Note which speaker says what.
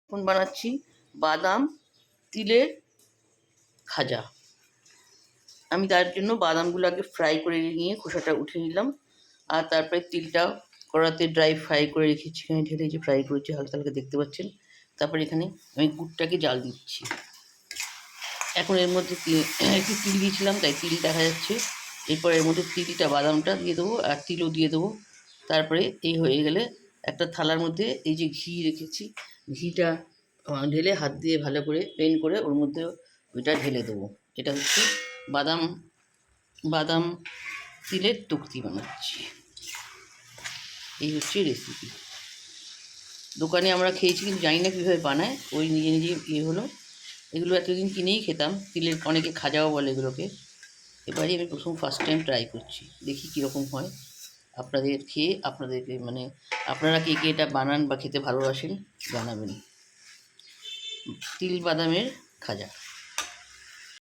Speaker 1: এখন বানাচ্ছি বাদাম তিলের খাজা। আমি তার জন্য বাদামগুলো আগে ফ্রাই করে নিয়ে খোসাটা উঠিয়ে নিলাম, আর তারপরে তিলটা কড়াতে ড্রাই ফ্রাই করে রেখেছি, এখানে ঢেলে যে ফ্রাই করেছি হালকা হালকা দেখতে পাচ্ছেন। তারপরে এখানে আমি গুড়টাকে জাল দিচ্ছি। এখন এর মধ্যে একটু তিল দিয়েছিলাম তাই তিল দেখা যাচ্ছে। এরপর এর মধ্যে তিলটা বাদামটা দিয়ে দেবো আর তিলও দিয়ে দেবো। তারপরে এই হয়ে গেলে একটা থালার মধ্যে এই যে ঘি রেখেছি, ঘিটা ঢেলে হাত দিয়ে ভালো করে প্লেন করে ওর মধ্যে ওইটা ঢেলে দেবো। এটা হচ্ছে বাদাম বাদাম তিলের তক্তি বানাচ্ছি। এই হচ্ছে রেসিপি। দোকানে আমরা খেয়েছি কিন্তু জানি না কীভাবে বানায়, ওই নিজে নিজে হলো। এগুলো এতদিন কিনেই খেতাম, তিলের অনেকে খাজাও বলে এগুলোকে। এবারে আমি ফার্স্ট টাইম ট্রাই করছি, দেখি কীরকম হয়। আপনাদের খেয়ে আপনাদেরকে আপনারা কে কে এটা বানান বা খেতে ভালোবাসেন জানাবেন। তিল বাদামের খাজা।